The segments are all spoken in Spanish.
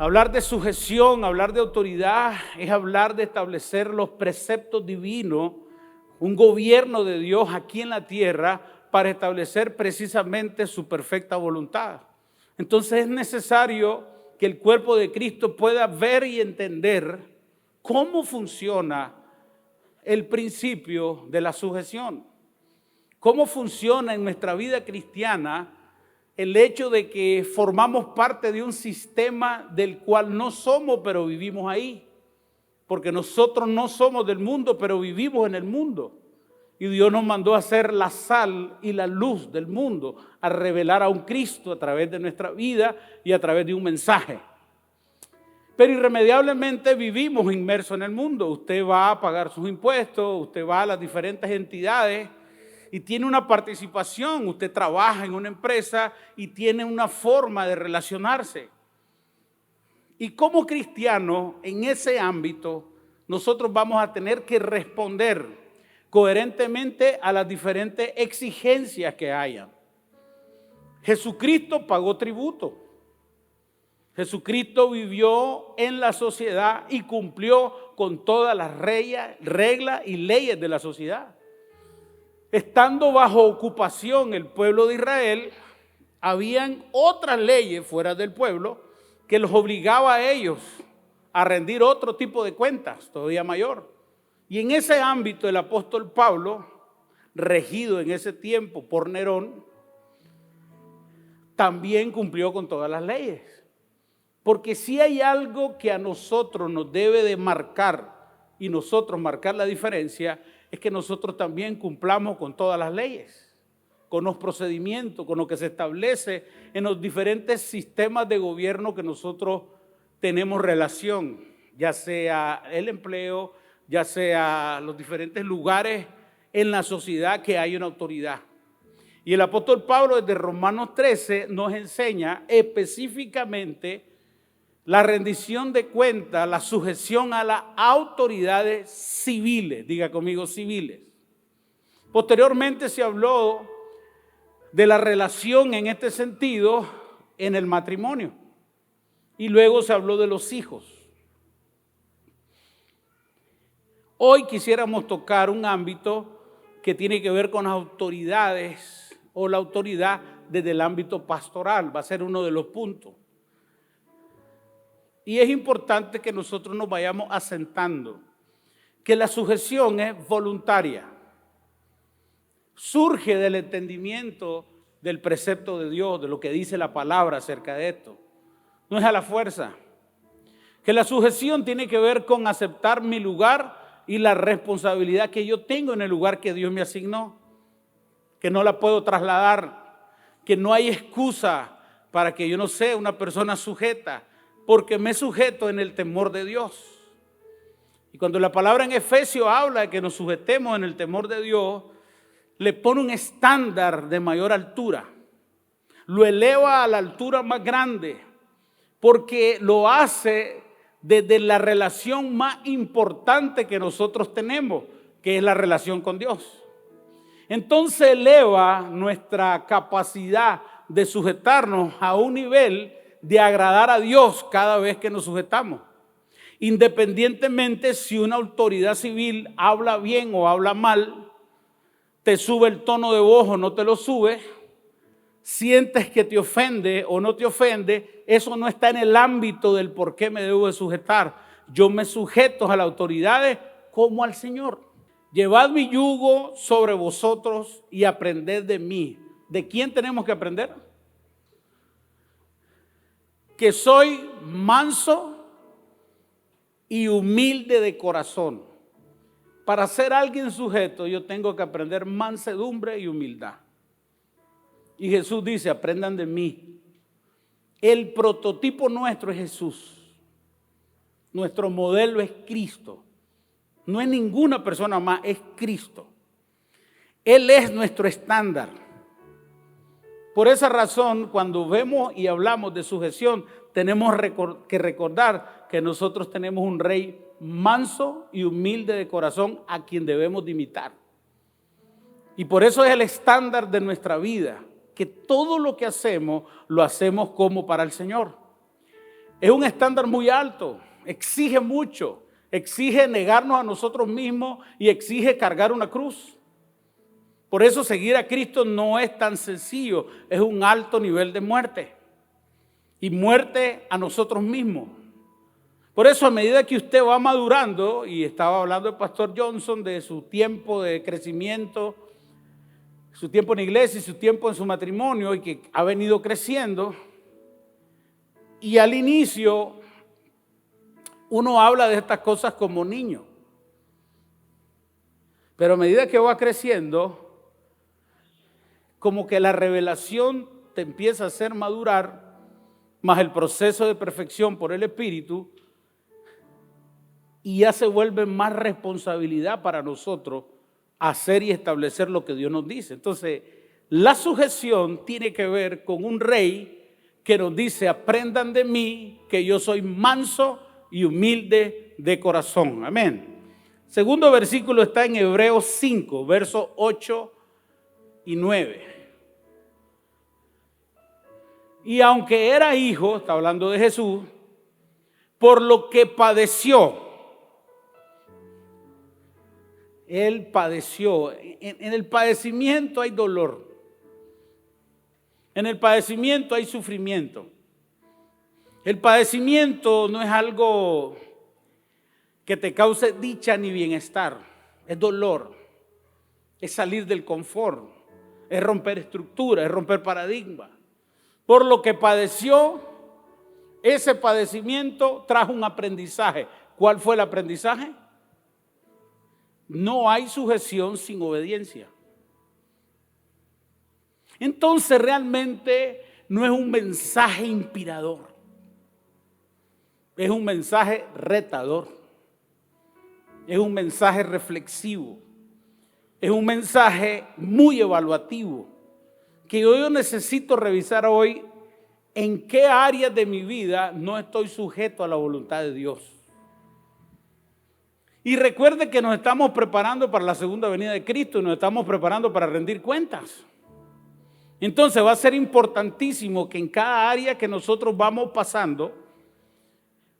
Hablar de sujeción, hablar de autoridad, es hablar de establecer los preceptos divinos, un gobierno de Dios aquí en la tierra para establecer precisamente su perfecta voluntad. Entonces es necesario que el cuerpo de Cristo pueda ver y entender cómo funciona el principio de la sujeción, cómo funciona en nuestra vida cristiana el hecho de que formamos parte de un sistema del cual no somos, pero vivimos ahí. Porque nosotros no somos del mundo, pero vivimos en el mundo. Y Dios nos mandó a ser la sal y la luz del mundo, a revelar a un Cristo a través de nuestra vida y a través de un mensaje. Pero irremediablemente vivimos inmersos en el mundo. Usted va a pagar sus impuestos, usted va a las diferentes entidades y tiene una participación, usted trabaja en una empresa y tiene una forma de relacionarse. Y como cristianos, en ese ámbito, nosotros vamos a tener que responder coherentemente a las diferentes exigencias que haya. Jesucristo pagó tributo. Jesucristo vivió en la sociedad y cumplió con todas las reglas y leyes de la sociedad. Estando bajo ocupación el pueblo de Israel, habían otras leyes fuera del pueblo que los obligaba a ellos a rendir otro tipo de cuentas, todavía mayor. Y en ese ámbito el apóstol Pablo, regido en ese tiempo por Nerón, también cumplió con todas las leyes. Porque si hay algo que a nosotros nos debe de marcar y nosotros marcar la diferencia, es que nosotros también cumplamos con todas las leyes, con los procedimientos, con lo que se establece en los diferentes sistemas de gobierno que nosotros tenemos relación, ya sea el empleo, ya sea los diferentes lugares en la sociedad que hay una autoridad. Y el apóstol Pablo desde Romanos 13 nos enseña específicamente la rendición de cuentas, la sujeción a las autoridades civiles, diga conmigo civiles. Posteriormente se habló de la relación en este sentido en el matrimonio y luego se habló de los hijos. Hoy quisiéramos tocar un ámbito que tiene que ver con las autoridades o la autoridad desde el ámbito pastoral, va a ser uno de los puntos. Y es importante que nosotros nos vayamos asentando, que la sujeción es voluntaria, surge del entendimiento del precepto de Dios, de lo que dice la palabra acerca de esto, no es a la fuerza. Que la sujeción tiene que ver con aceptar mi lugar y la responsabilidad que yo tengo en el lugar que Dios me asignó, que no la puedo trasladar, que no hay excusa para que yo no sea una persona sujeta, porque me sujeto en el temor de Dios. Y cuando la palabra en Efesios habla de que nos sujetemos en el temor de Dios, le pone un estándar de mayor altura, lo eleva a la altura más grande, porque lo hace desde la relación más importante que nosotros tenemos, que es la relación con Dios. Entonces eleva nuestra capacidad de sujetarnos a un nivel de agradar a Dios cada vez que nos sujetamos. Independientemente si una autoridad civil habla bien o habla mal, te sube el tono de voz o no te lo sube, sientes que te ofende o no te ofende, eso no está en el ámbito del por qué me debo de sujetar. Yo me sujeto a las autoridades como al Señor. Llevad mi yugo sobre vosotros y aprended de mí. ¿De quién tenemos que aprender? Que soy manso y humilde de corazón. Para ser alguien sujeto, yo tengo que aprender mansedumbre y humildad. Y Jesús dice, aprendan de mí. El prototipo nuestro es Jesús. Nuestro modelo es Cristo. No es ninguna persona más, es Cristo. Él es nuestro estándar. Por esa razón, cuando vemos y hablamos de sujeción, tenemos que recordar que nosotros tenemos un rey manso y humilde de corazón a quien debemos de imitar. Y por eso es el estándar de nuestra vida, que todo lo que hacemos, lo hacemos como para el Señor. es un estándar muy alto, exige mucho, exige negarnos a nosotros mismos y exige cargar una cruz. Por eso seguir a Cristo no es tan sencillo, es un alto nivel de muerte y muerte a nosotros mismos. Por eso a medida que usted va madurando, y estaba hablando el pastor Johnson de su tiempo de crecimiento, su tiempo en la iglesia y su tiempo en su matrimonio, y que ha venido creciendo, y al inicio uno habla de estas cosas como niño, pero a medida que va creciendo, como que la revelación te empieza a hacer madurar, más el proceso de perfección por el Espíritu, y ya se vuelve más responsabilidad para nosotros hacer y establecer lo que Dios nos dice. Entonces, la sujeción tiene que ver con un rey que nos dice: aprendan de mí, que yo soy manso y humilde de corazón. Amén. Segundo versículo está en Hebreos 5, versos 8 y 9. Y aunque era hijo, está hablando de Jesús, por lo que padeció, Él padeció. En el padecimiento hay dolor. En el padecimiento hay sufrimiento. El padecimiento no es algo que te cause dicha ni bienestar. Es dolor. Es salir del confort. Es romper estructuras, es romper paradigmas. Por lo que padeció, ese padecimiento trajo un aprendizaje. ¿Cuál fue el aprendizaje? No hay sujeción sin obediencia. Entonces realmente no es un mensaje inspirador, es un mensaje retador, es un mensaje reflexivo, es un mensaje muy evaluativo, que yo necesito revisar hoy en qué áreas de mi vida no estoy sujeto a la voluntad de Dios. Y recuerde que nos estamos preparando para la segunda venida de Cristo y nos estamos preparando para rendir cuentas. Entonces va a ser importantísimo que en cada área que nosotros vamos pasando,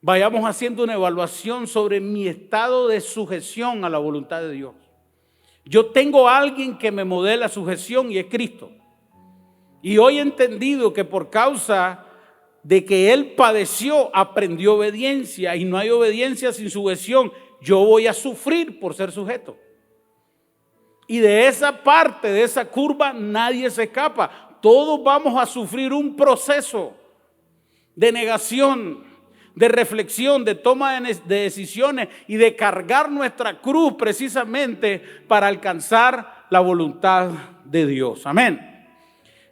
vayamos haciendo una evaluación sobre mi estado de sujeción a la voluntad de Dios. Yo tengo a alguien que me modela sujeción y es Cristo. Y hoy he entendido que por causa de que Él padeció, aprendió obediencia, y no hay obediencia sin sujeción. Yo voy a sufrir por ser sujeto. Y de esa parte, de esa curva, nadie se escapa. Todos vamos a sufrir un proceso de negación, de reflexión, de toma de decisiones y de cargar nuestra cruz precisamente para alcanzar la voluntad de Dios. Amén.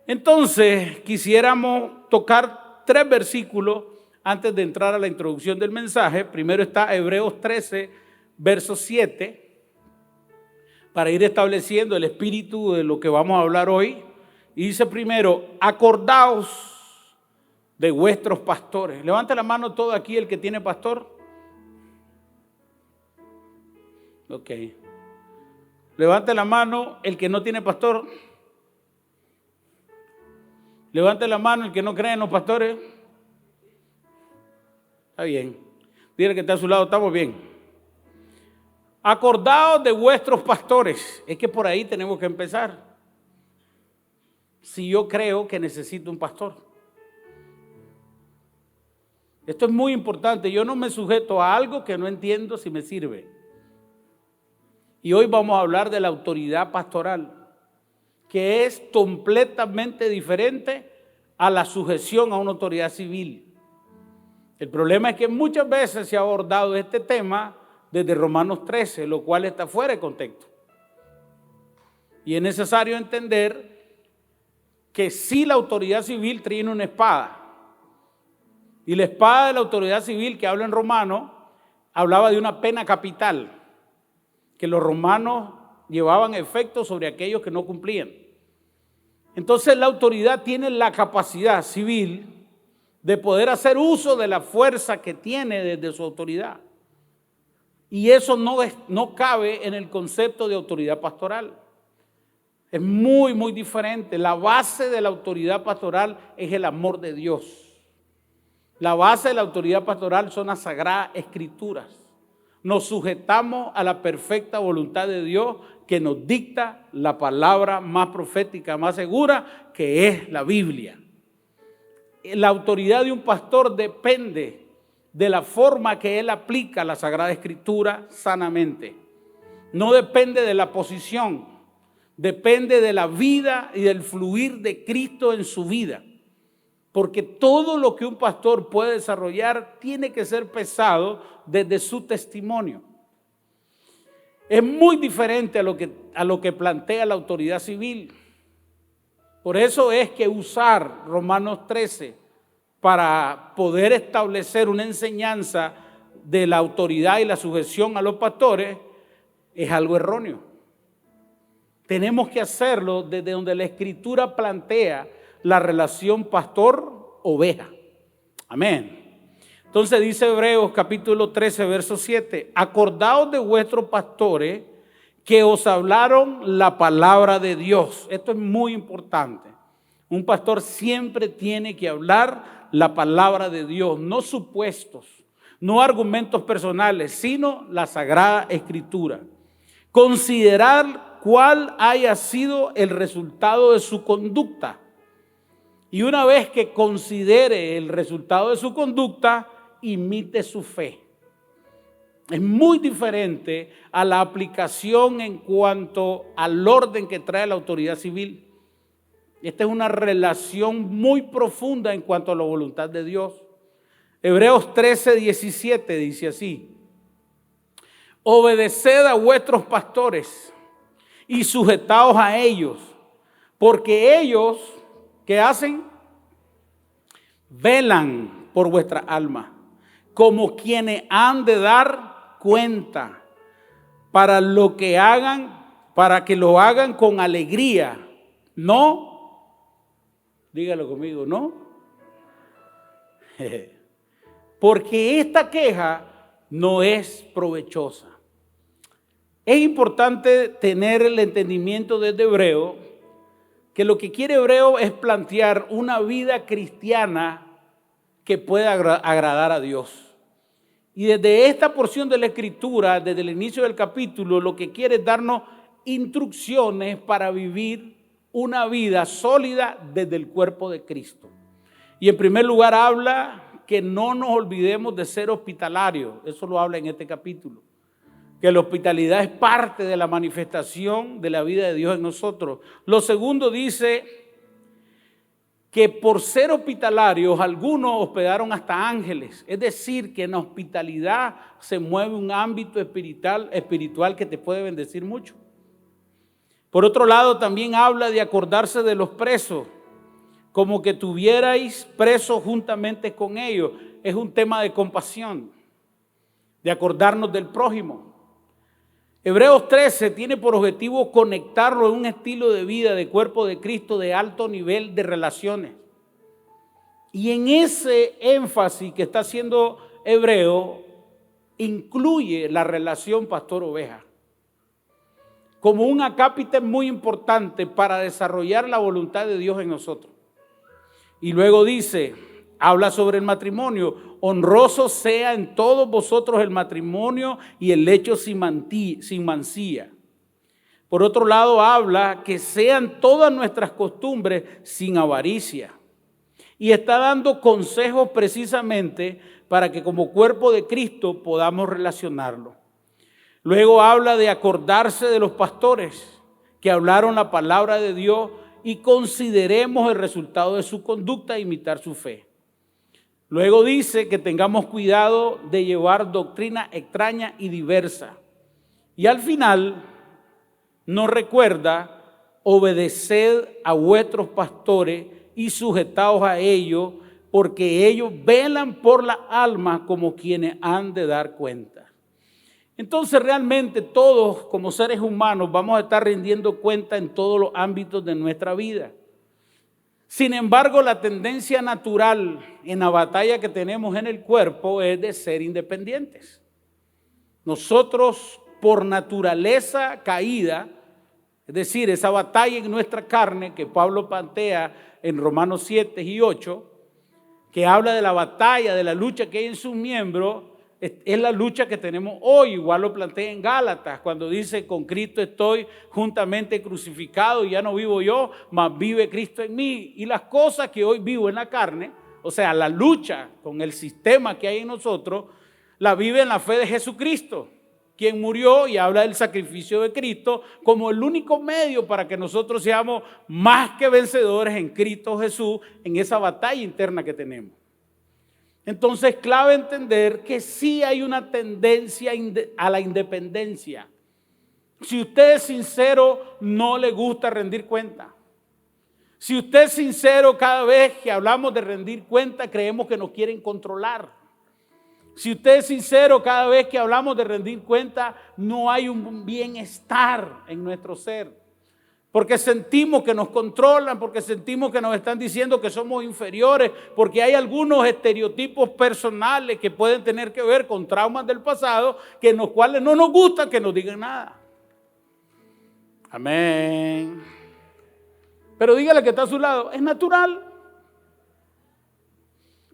Entonces, quisiéramos tocar 3 versículos antes de entrar a la introducción del mensaje. Primero está Hebreos 13, verso 7, para ir estableciendo el espíritu de lo que vamos a hablar hoy. Y dice primero: acordaos de vuestros pastores. Levante la mano todo aquí el que tiene pastor. Ok. Levante la mano el que no tiene pastor. Levante la mano el que no cree en los pastores. Está bien. Dile que está a su lado: estamos bien. Acordaos de vuestros pastores. Es que por ahí tenemos que empezar. Si yo creo que necesito un pastor. Esto es muy importante. Yo no me sujeto a algo que no entiendo si me sirve. Y hoy vamos a hablar de la autoridad pastoral, que es completamente diferente a la sujeción a una autoridad civil. El problema es que muchas veces se ha abordado este tema desde Romanos 13, lo cual está fuera de contexto. Y es necesario entender que sí, la autoridad civil tiene una espada. Y la espada de la autoridad civil que habla en Romanos hablaba de una pena capital, que los romanos llevaban efecto sobre aquellos que no cumplían. Entonces la autoridad tiene la capacidad civil de poder hacer uso de la fuerza que tiene desde su autoridad. Y eso no cabe en el concepto de autoridad pastoral. Es muy, muy diferente. La base de la autoridad pastoral es el amor de Dios. La base de la autoridad pastoral son las sagradas escrituras. Nos sujetamos a la perfecta voluntad de Dios que nos dicta la palabra más profética, más segura, que es la Biblia. La autoridad de un pastor depende de la forma que él aplica la Sagrada Escritura sanamente. No depende de la posición, depende de la vida y del fluir de Cristo en su vida. Porque todo lo que un pastor puede desarrollar tiene que ser pesado desde su testimonio. Es muy diferente a lo que plantea la autoridad civil. Por eso es que usar Romanos 13 para poder establecer una enseñanza de la autoridad y la sujeción a los pastores es algo erróneo. Tenemos que hacerlo desde donde la Escritura plantea la relación pastor-oveja. Amén. Entonces dice Hebreos capítulo 13, verso 7, acordaos de vuestros pastores que os hablaron la palabra de Dios. Esto es muy importante. Un pastor siempre tiene que hablar la palabra de Dios, no supuestos, no argumentos personales, sino la Sagrada Escritura. Considerar cuál haya sido el resultado de su conducta. Y una vez que considere el resultado de su conducta, imite su fe. Es muy diferente a la aplicación en cuanto al orden que trae la autoridad civil. Esta es una relación muy profunda en cuanto a la voluntad de Dios. Hebreos 13, 17 dice así: obedeced a vuestros pastores y sujetaos a ellos, porque ellos, ¿qué hacen? Velan por vuestra alma, como quienes han de dar cuenta, para que lo hagan con alegría, no, dígalo conmigo, no, porque esta queja no es provechosa. Es importante tener el entendimiento desde Hebreo, que lo que quiere Hebreo es plantear una vida cristiana que pueda agradar a Dios. Y desde esta porción de la Escritura, desde el inicio del capítulo, lo que quiere es darnos instrucciones para vivir una vida sólida desde el cuerpo de Cristo. Y en primer lugar habla que no nos olvidemos de ser hospitalarios. Eso lo habla en este capítulo. Que la hospitalidad es parte de la manifestación de la vida de Dios en nosotros. Lo segundo dice que por ser hospitalarios algunos hospedaron hasta ángeles. Es decir, que en la hospitalidad se mueve un ámbito espiritual que te puede bendecir mucho. Por otro lado, también habla de acordarse de los presos, como que tuvierais presos juntamente con ellos. Es un tema de compasión, de acordarnos del prójimo. Hebreos 13 tiene por objetivo conectarlo en un estilo de vida de cuerpo de Cristo de alto nivel de relaciones. Y en ese énfasis que está haciendo Hebreo, incluye la relación pastor-oveja como un acápite muy importante para desarrollar la voluntad de Dios en nosotros. Y luego dice, habla sobre el matrimonio. Honroso sea en todos vosotros el matrimonio y el lecho sin mancilla. Por otro lado, habla que sean todas nuestras costumbres sin avaricia. Y está dando consejos precisamente para que como cuerpo de Cristo podamos relacionarlo. Luego habla de acordarse de los pastores que hablaron la palabra de Dios y consideremos el resultado de su conducta e imitar su fe. Luego dice que tengamos cuidado de llevar doctrina extraña y diversa. Y al final nos recuerda, obedeced a vuestros pastores y sujetaos a ellos, porque ellos velan por la alma como quienes han de dar cuenta. Entonces realmente todos como seres humanos vamos a estar rindiendo cuenta en todos los ámbitos de nuestra vida. Sin embargo, la tendencia natural en la batalla que tenemos en el cuerpo es de ser independientes. Nosotros, por naturaleza caída, es decir, esa batalla en nuestra carne que Pablo plantea en Romanos 7 y 8, que habla de la batalla, de la lucha que hay en sus miembros, es la lucha que tenemos hoy. Igual lo plantea en Gálatas, cuando dice: con Cristo estoy juntamente crucificado, y ya no vivo yo, mas vive Cristo en mí. Y las cosas que hoy vivo en la carne, o sea, la lucha con el sistema que hay en nosotros, la vive en la fe de Jesucristo, quien murió, y habla del sacrificio de Cristo como el único medio para que nosotros seamos más que vencedores en Cristo Jesús, en esa batalla interna que tenemos. Entonces, clave entender que sí hay una tendencia a la independencia. Si usted es sincero, no le gusta rendir cuenta. Si usted es sincero, cada vez que hablamos de rendir cuenta, creemos que nos quieren controlar. Si usted es sincero, cada vez que hablamos de rendir cuenta, no hay un bienestar en nuestro ser. Porque sentimos que nos controlan, porque sentimos que nos están diciendo que somos inferiores, porque hay algunos estereotipos personales que pueden tener que ver con traumas del pasado, que en los cuales no nos gusta que nos digan nada. Amén. Pero dígale que está a su lado, es natural.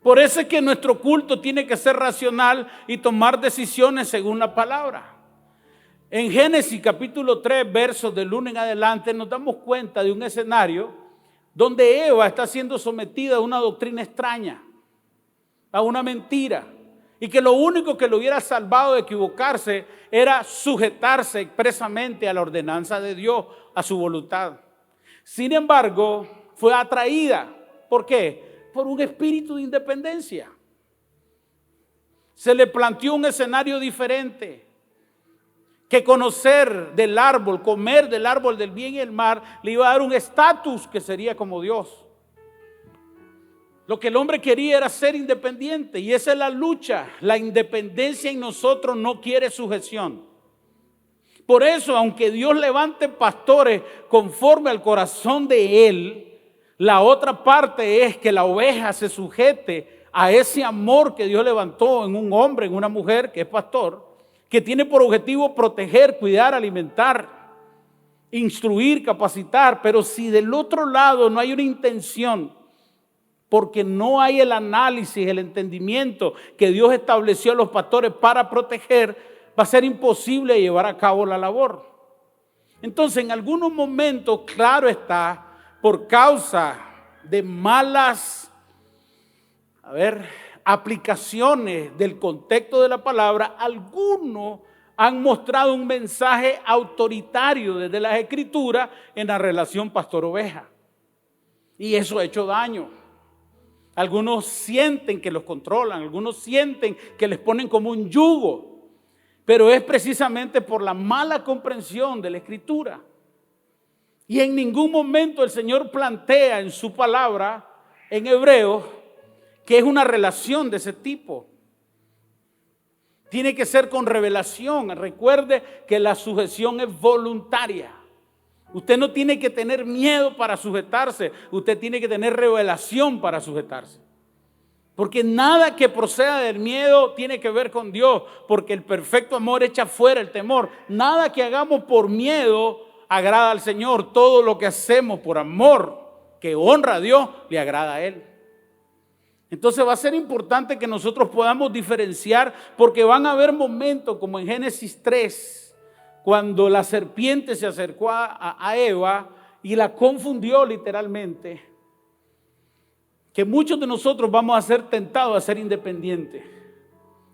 Por eso es que nuestro culto tiene que ser racional y tomar decisiones según la palabra. En Génesis capítulo 3, versos del 1 en adelante, nos damos cuenta de un escenario donde Eva está siendo sometida a una doctrina extraña, a una mentira, y que lo único que lo hubiera salvado de equivocarse era sujetarse expresamente a la ordenanza de Dios, a su voluntad. Sin embargo, fue atraída. ¿Por qué? Por un espíritu de independencia. Se le planteó un escenario diferente. Que conocer del árbol, comer del árbol del bien y el mal, le iba a dar un estatus que sería como Dios. Lo que el hombre quería era ser independiente, y esa es la lucha. La independencia en nosotros no quiere sujeción. Por eso, aunque Dios levante pastores conforme al corazón de Él, la otra parte es que la oveja se sujete a ese amor que Dios levantó en un hombre, en una mujer que es pastor, que tiene por objetivo proteger, cuidar, alimentar, instruir, capacitar. Pero si del otro lado no hay una intención, porque no hay el análisis, el entendimiento que Dios estableció a los pastores para proteger, va a ser imposible llevar a cabo la labor. Entonces, en algunos momentos, claro está, por causa de malas, aplicaciones del contexto de la palabra, algunos han mostrado un mensaje autoritario desde las Escrituras en la relación pastor-oveja. Y eso ha hecho daño. Algunos sienten que los controlan, algunos sienten que les ponen como un yugo, pero es precisamente por la mala comprensión de la Escritura. Y en ningún momento el Señor plantea en su palabra, en Hebreos, que es una relación de ese tipo. Tiene que ser con revelación. Recuerde que la sujeción es voluntaria. Usted no tiene que tener miedo para sujetarse. Usted tiene que tener revelación para sujetarse. Porque nada que proceda del miedo tiene que ver con Dios. Porque el perfecto amor echa fuera el temor. Nada que hagamos por miedo agrada al Señor. Todo lo que hacemos por amor, que honra a Dios, le agrada a Él. Entonces va a ser importante que nosotros podamos diferenciar, porque van a haber momentos como en Génesis 3, cuando la serpiente se acercó a Eva y la confundió literalmente, que muchos de nosotros vamos a ser tentados a ser independientes.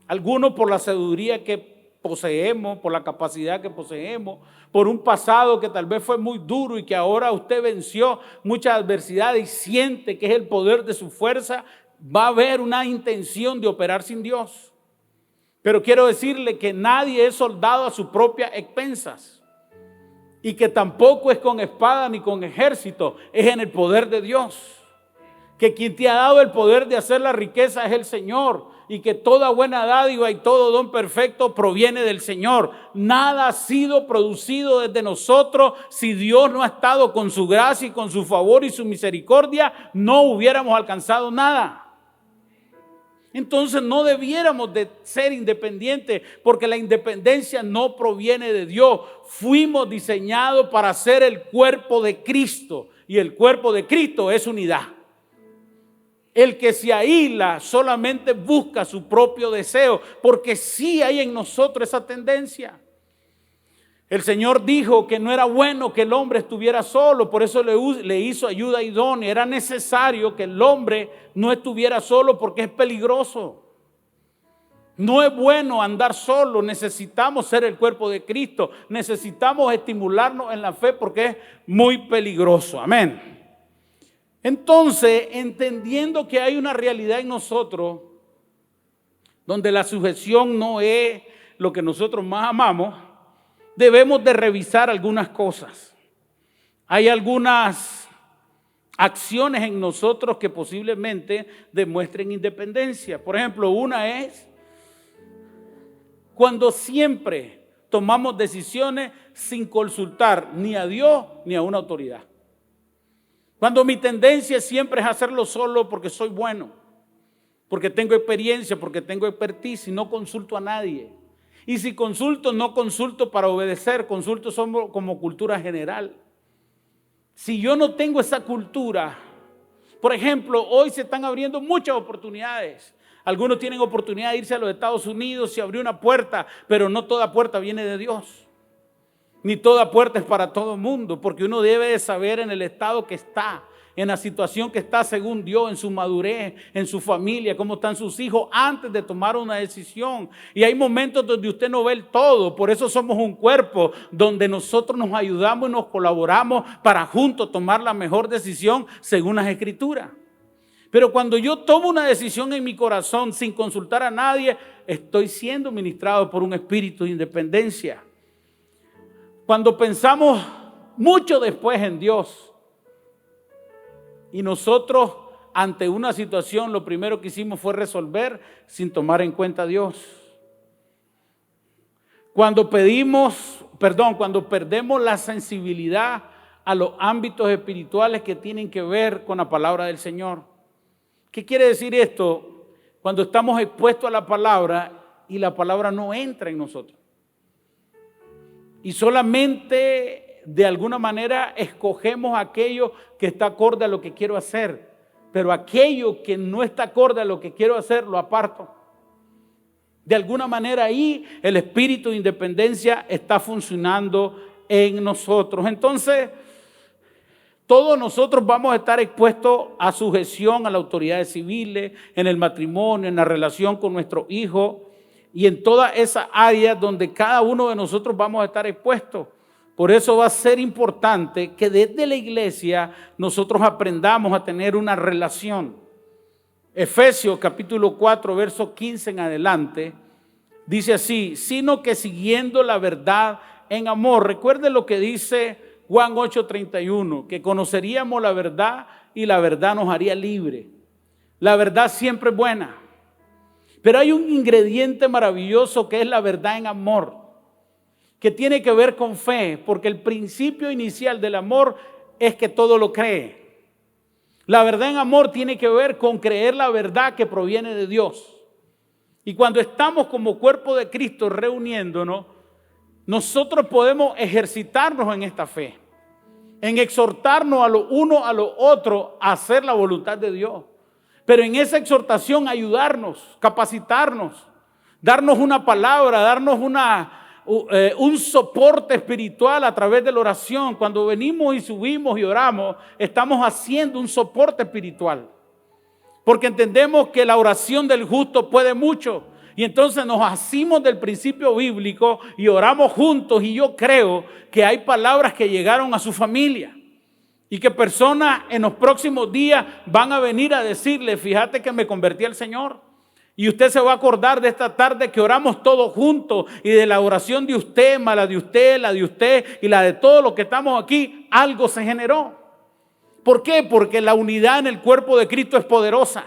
Algunos por la sabiduría que poseemos, por la capacidad que poseemos, por un pasado que tal vez fue muy duro y que ahora usted venció muchas adversidades y siente que es el poder de su fuerza. Va a haber una intención de operar sin Dios. Pero quiero decirle que nadie es soldado a sus propias expensas. Y que tampoco es con espada ni con ejército, es en el poder de Dios. Que quien te ha dado el poder de hacer la riqueza es el Señor. Y que toda buena dádiva y todo don perfecto proviene del Señor. Nada ha sido producido desde nosotros. Si Dios no ha estado con su gracia y con su favor y su misericordia, no hubiéramos alcanzado nada. Entonces no debiéramos de ser independientes, porque la independencia no proviene de Dios. Fuimos diseñados para ser el cuerpo de Cristo, y el cuerpo de Cristo es unidad. El que se aísla solamente busca su propio deseo, porque sí hay en nosotros esa tendencia. El Señor dijo que no era bueno que el hombre estuviera solo, por eso le hizo ayuda idónea. Era necesario que el hombre no estuviera solo porque es peligroso. No es bueno andar solo, necesitamos ser el cuerpo de Cristo, necesitamos estimularnos en la fe porque es muy peligroso. Amén. Entonces, entendiendo que hay una realidad en nosotros donde la sujeción no es lo que nosotros más amamos, debemos de revisar algunas cosas. Hay algunas acciones en nosotros que posiblemente demuestren independencia. Por ejemplo, una es cuando siempre tomamos decisiones sin consultar ni a Dios ni a una autoridad. Cuando mi tendencia siempre es hacerlo solo porque soy bueno, porque tengo experiencia, porque tengo expertise y no consulto a nadie. Y si consulto, no consulto para obedecer, consulto solo como cultura general. Si yo no tengo esa cultura, por ejemplo, hoy se están abriendo muchas oportunidades. Algunos tienen oportunidad de irse a los Estados Unidos y abrir una puerta, pero no toda puerta viene de Dios. Ni toda puerta es para todo el mundo, porque uno debe de saber en el estado que está, en la situación que está según Dios, en su madurez, en su familia, cómo están sus hijos antes de tomar una decisión. Y hay momentos donde usted no ve el todo, por eso somos un cuerpo donde nosotros nos ayudamos y nos colaboramos para juntos tomar la mejor decisión según las Escrituras. Pero cuando yo tomo una decisión en mi corazón sin consultar a nadie, estoy siendo ministrado por un espíritu de independencia. Cuando pensamos mucho después en Dios y nosotros ante una situación lo primero que hicimos fue resolver sin tomar en cuenta a Dios. Cuando perdemos la sensibilidad a los ámbitos espirituales que tienen que ver con la palabra del Señor. ¿Qué quiere decir esto? Cuando estamos expuestos a la palabra y la palabra no entra en nosotros. Y solamente de alguna manera escogemos aquello que está acorde a lo que quiero hacer. Pero aquello que no está acorde a lo que quiero hacer, lo aparto. De alguna manera ahí el espíritu de independencia está funcionando en nosotros. Entonces, todos nosotros vamos a estar expuestos a sujeción a las autoridades civiles, en el matrimonio, en la relación con nuestros hijos y en todas esas áreas donde cada uno de nosotros vamos a estar expuestos. Por eso va a ser importante que desde la iglesia nosotros aprendamos a tener una relación. Efesios capítulo 4, verso 15 en adelante, dice así: sino que siguiendo la verdad en amor. Recuerde lo que dice Juan 8:31, que conoceríamos la verdad y la verdad nos haría libre. La verdad siempre es buena, pero hay un ingrediente maravilloso que es la verdad en amor, que tiene que ver con fe, porque el principio inicial del amor es que todo lo cree. La verdad en amor tiene que ver con creer la verdad que proviene de Dios. Y cuando estamos como cuerpo de Cristo reuniéndonos, nosotros podemos ejercitarnos en esta fe, en exhortarnos a lo uno a lo otro a hacer la voluntad de Dios. Pero en esa exhortación ayudarnos, capacitarnos, darnos una palabra, darnos un soporte espiritual a través de la oración. Cuando venimos y subimos y oramos, estamos haciendo un soporte espiritual. Porque entendemos que la oración del justo puede mucho. Y entonces nos asimos del principio bíblico y oramos juntos. Y yo creo que hay palabras que llegaron a su familia. Y que personas en los próximos días van a venir a decirle: fíjate que me convertí al Señor. Y usted se va a acordar de esta tarde que oramos todos juntos. Y de la oración de usted, más la de usted y la de todos los que estamos aquí, algo se generó. ¿Por qué? Porque la unidad en el cuerpo de Cristo es poderosa.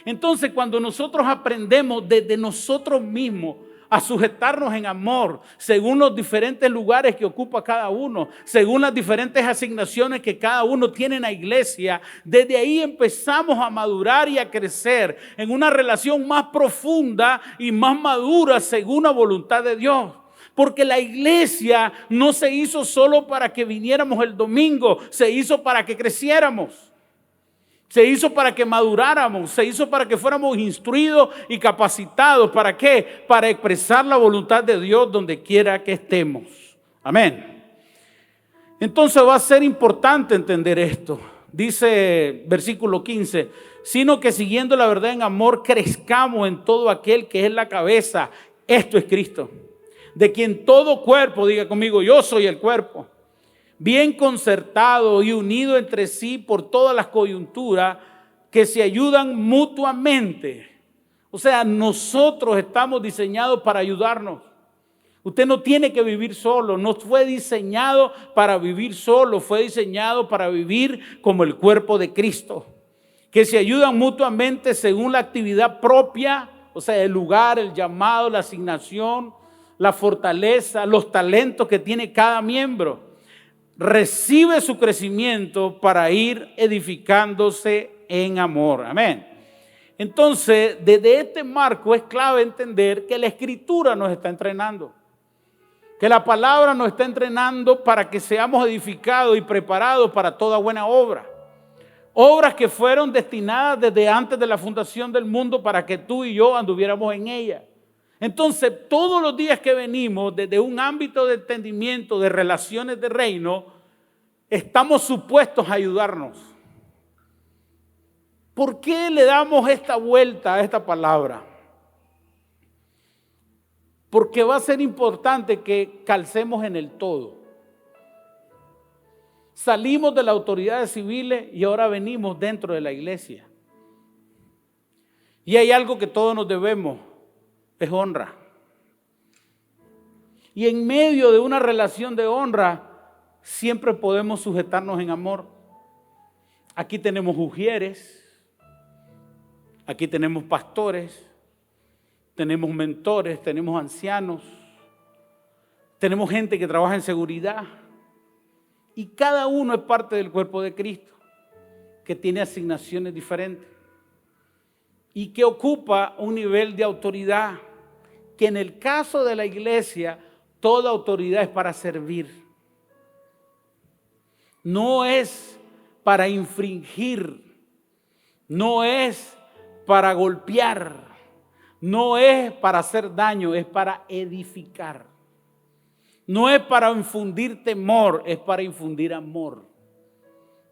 Entonces, cuando nosotros aprendemos desde nosotros mismos a sujetarnos en amor, según los diferentes lugares que ocupa cada uno, según las diferentes asignaciones que cada uno tiene en la iglesia, desde ahí empezamos a madurar y a crecer en una relación más profunda y más madura según la voluntad de Dios. Porque la iglesia no se hizo solo para que viniéramos el domingo, se hizo para que creciéramos. Se hizo para que maduráramos, se hizo para que fuéramos instruidos y capacitados. ¿Para qué? Para expresar la voluntad de Dios donde quiera que estemos. Amén. Entonces va a ser importante entender esto. Dice versículo 15, sino que siguiendo la verdad en amor, crezcamos en todo aquel que es la cabeza. Esto es Cristo, de quien todo cuerpo, diga conmigo, yo soy el cuerpo, bien concertado y unido entre sí por todas las coyunturas que se ayudan mutuamente. O sea, nosotros estamos diseñados para ayudarnos. Usted no tiene que vivir solo, no fue diseñado para vivir solo, fue diseñado para vivir como el cuerpo de Cristo, que se ayudan mutuamente según la actividad propia, o sea, el lugar, el llamado, la asignación, la fortaleza, los talentos que tiene cada miembro. Recibe su crecimiento para ir edificándose en amor. Amén. Entonces, desde este marco es clave entender que la Escritura nos está entrenando, que la palabra nos está entrenando para que seamos edificados y preparados para toda buena obra. Obras que fueron destinadas desde antes de la fundación del mundo para que tú y yo anduviéramos en ella. Entonces, todos los días que venimos desde un ámbito de entendimiento, de relaciones de reino, estamos supuestos a ayudarnos. ¿Por qué le damos esta vuelta a esta palabra? Porque va a ser importante que calcemos en el todo. Salimos de las autoridades civiles y ahora venimos dentro de la iglesia. Y hay algo que todos nos debemos, es honra. Y en medio de una relación de honra, siempre podemos sujetarnos en amor. Aquí tenemos ujieres, aquí tenemos pastores, tenemos mentores, tenemos ancianos, tenemos gente que trabaja en seguridad. Y cada uno es parte del cuerpo de Cristo, que tiene asignaciones diferentes y que ocupa un nivel de autoridad, que en el caso de la iglesia, toda autoridad es para servir. No es para infringir, no es para golpear, no es para hacer daño, es para edificar. No es para infundir temor, es para infundir amor.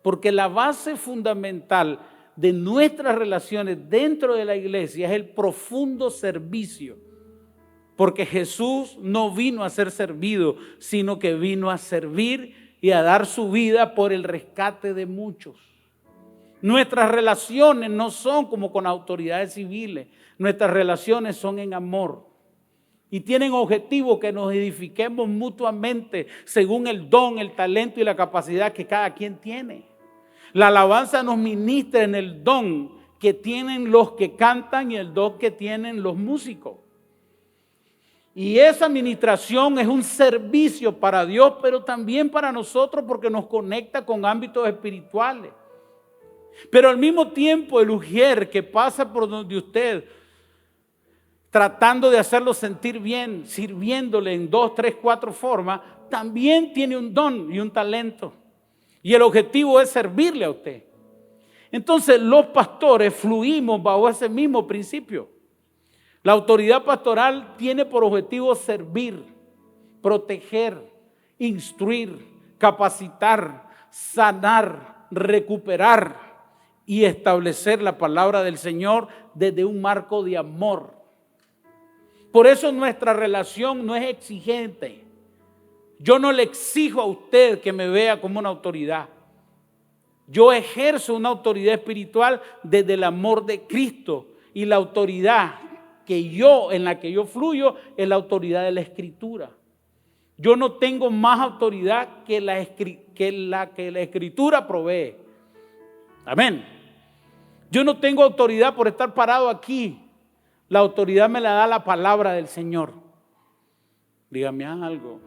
Porque la base fundamental de nuestras relaciones dentro de la iglesia es el profundo servicio. Porque Jesús no vino a ser servido, sino que vino a servir y a dar su vida por el rescate de muchos. Nuestras relaciones no son como con autoridades civiles, nuestras relaciones son en amor. Y tienen objetivo que nos edifiquemos mutuamente según el don, el talento y la capacidad que cada quien tiene. La alabanza nos ministra en el don que tienen los que cantan y el don que tienen los músicos. Y esa administración es un servicio para Dios, pero también para nosotros porque nos conecta con ámbitos espirituales. Pero al mismo tiempo el ujier que pasa por donde usted, tratando de hacerlo sentir bien, sirviéndole en 2, 3, 4 formas, también tiene un don y un talento. Y el objetivo es servirle a usted. Entonces los pastores fluimos bajo ese mismo principio. La autoridad pastoral tiene por objetivo servir, proteger, instruir, capacitar, sanar, recuperar y establecer la palabra del Señor desde un marco de amor. Por eso nuestra relación no es exigente. Yo no le exijo a usted que me vea como una autoridad. Yo ejerzo una autoridad espiritual desde el amor de Cristo. Y la autoridad en la que yo fluyo es la autoridad de la Escritura. Yo no tengo más autoridad que la que la Escritura provee. Amén. Yo no tengo autoridad por estar parado aquí. La autoridad me la da la palabra del Señor. Dígame algo.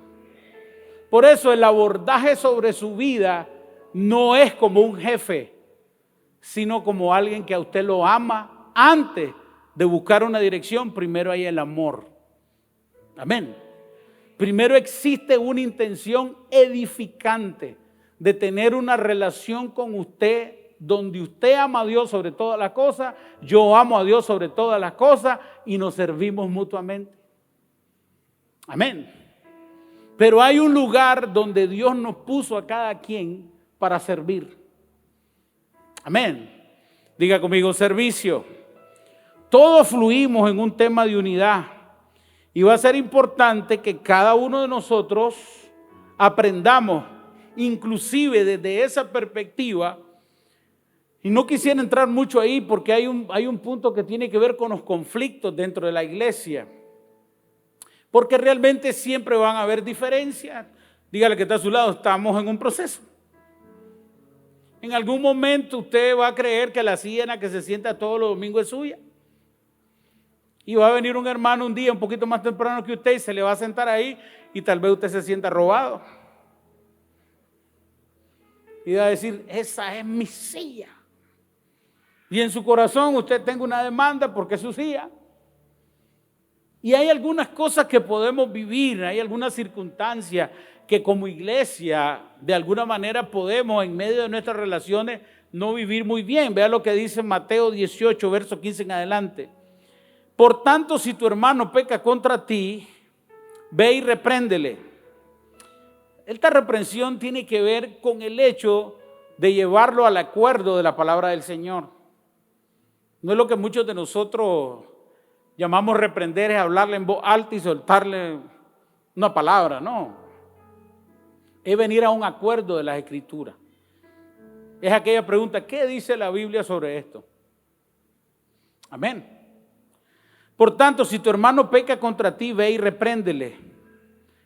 Por eso el abordaje sobre su vida no es como un jefe, sino como alguien que a usted lo ama. Antes de buscar una dirección, primero hay el amor. Amén. Primero existe una intención edificante de tener una relación con usted donde usted ama a Dios sobre todas las cosas, yo amo a Dios sobre todas las cosas y nos servimos mutuamente. Amén. Pero hay un lugar donde Dios nos puso a cada quien para servir. Amén. Diga conmigo, servicio. Todos fluimos en un tema de unidad y va a ser importante que cada uno de nosotros aprendamos, inclusive desde esa perspectiva. Y no quisiera entrar mucho ahí porque hay un punto que tiene que ver con los conflictos dentro de la iglesia. Porque realmente siempre van a haber diferencias. Dígale que está a su lado, estamos en un proceso. En algún momento usted va a creer que la silla en la que se sienta todos los domingos es suya. Y va a venir un hermano un día un poquito más temprano que usted y se le va a sentar ahí y tal vez usted se sienta robado. Y va a decir, esa es mi silla. Y en su corazón usted tenga una demanda porque es su silla. Y hay algunas cosas que podemos vivir, hay algunas circunstancias que como iglesia de alguna manera podemos en medio de nuestras relaciones no vivir muy bien. Vea lo que dice Mateo 18, verso 15 en adelante. Por tanto, si tu hermano peca contra ti, ve y repréndele. Esta reprensión tiene que ver con el hecho de llevarlo al acuerdo de la palabra del Señor. No es lo que muchos de nosotros llamamos reprender, es hablarle en voz alta y soltarle una palabra, no. Es venir a un acuerdo de las Escrituras. Es aquella pregunta, ¿qué dice la Biblia sobre esto? Amén. Por tanto, si tu hermano peca contra ti, ve y repréndele,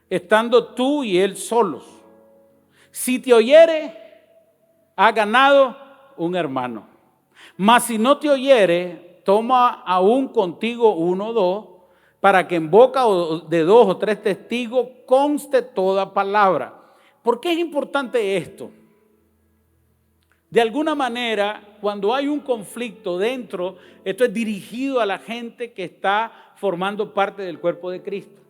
estando tú y él solos. Si te oyere, ha ganado un hermano. Mas si no te oyere, toma aún contigo uno o dos, para que en boca de dos o tres testigos conste toda palabra. ¿Por qué es importante esto? De alguna manera, cuando hay un conflicto dentro, esto es dirigido a la gente que está formando parte del cuerpo de Cristo.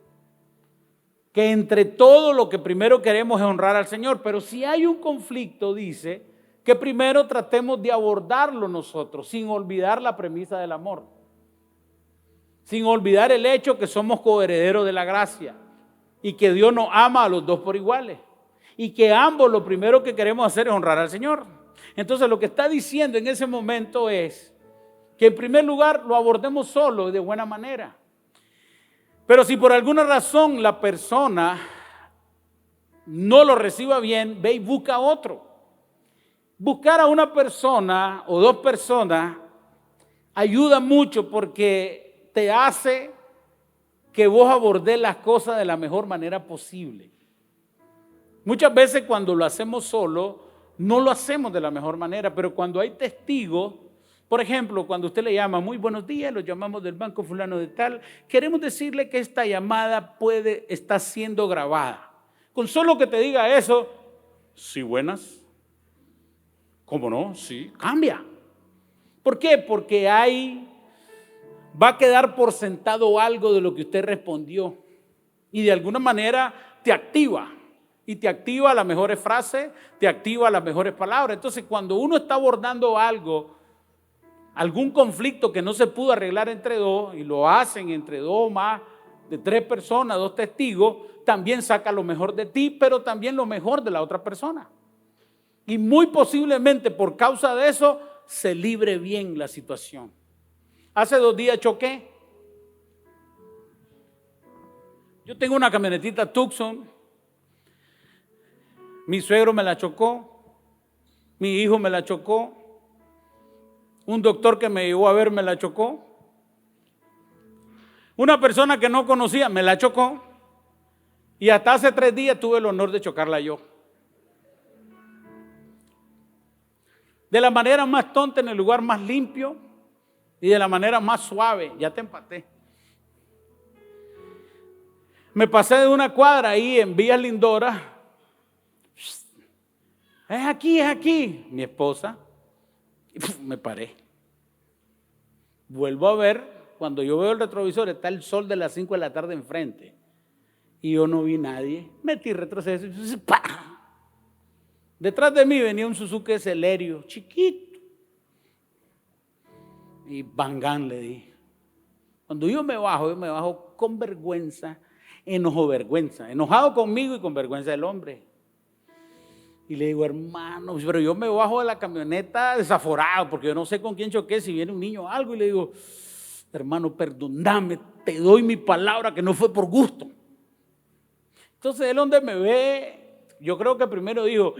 Que entre todo lo que primero queremos es honrar al Señor, pero si hay un conflicto, dice que primero tratemos de abordarlo nosotros, sin olvidar la premisa del amor, sin olvidar el hecho que somos coherederos de la gracia y que Dios nos ama a los dos por iguales y que ambos lo primero que queremos hacer es honrar al Señor. Entonces lo que está diciendo en ese momento es que en primer lugar lo abordemos solo y de buena manera. Pero si por alguna razón la persona no lo reciba bien, ve y busca a otro. Buscar a una persona o dos personas ayuda mucho porque te hace que vos abordes las cosas de la mejor manera posible. Muchas veces cuando lo hacemos solo, no lo hacemos de la mejor manera, pero cuando hay testigos, por ejemplo, cuando usted le llama, muy buenos días, lo llamamos del banco fulano de tal, queremos decirle que esta llamada está siendo grabada. Con solo que te diga eso, sí, buenas. ¿Cómo no? Sí, cambia. ¿Por qué? Porque va a quedar por sentado algo de lo que usted respondió y de alguna manera te activa. Y te activa las mejores frases, te activa las mejores palabras. Entonces, cuando uno está abordando algún conflicto que no se pudo arreglar entre dos, y lo hacen entre dos más de tres personas, dos testigos, también saca lo mejor de ti, pero también lo mejor de la otra persona. Y muy posiblemente por causa de eso se libre bien la situación. Hace 2 días choqué. Yo tengo una camionetita Tucson. Mi suegro me la chocó. Mi hijo me la chocó. Un doctor que me llevó a ver me la chocó. Una persona que no conocía me la chocó. Y hasta hace 3 días tuve el honor de chocarla yo. De la manera más tonta, en el lugar más limpio y de la manera más suave. Ya te empaté. Me pasé de una cuadra ahí en Villa Lindora. Es aquí. Mi esposa. Y me paré. Vuelvo a ver, cuando yo veo el retrovisor, está el sol de las 5 de la tarde enfrente. Y yo no vi nadie. Metí retroceso. ¡Pah! Detrás de mí venía un Suzuki Celerio, chiquito. Y bangán le di. Cuando yo me bajo con vergüenza, vergüenza, enojado conmigo y con vergüenza del hombre. Y le digo, hermano, pero yo me bajo de la camioneta desaforado, porque yo no sé con quién choqué, si viene un niño o algo, y le digo, hermano, perdóname, te doy mi palabra que no fue por gusto. Entonces él donde me ve, yo creo que primero dijo,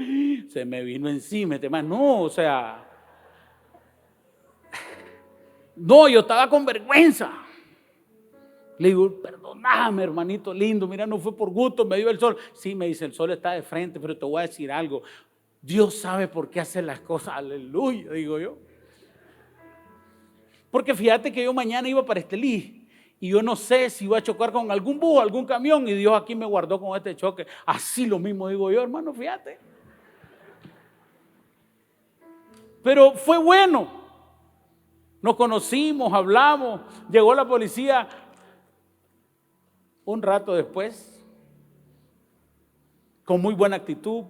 se me vino encima, no, o sea, no, yo estaba con vergüenza. Le digo, perdóname, hermanito lindo, mira, no fue por gusto, me dio el sol. Sí, me dice, el sol está de frente, pero te voy a decir algo. Dios sabe por qué hace las cosas, aleluya, digo yo. Porque fíjate que yo mañana iba para Estelí y yo no sé si iba a chocar con algún bus, algún camión, y Dios aquí me guardó con este choque. Así lo mismo digo yo, hermano, fíjate. Pero fue bueno. Nos conocimos, hablamos, llegó la policía un rato después, con muy buena actitud,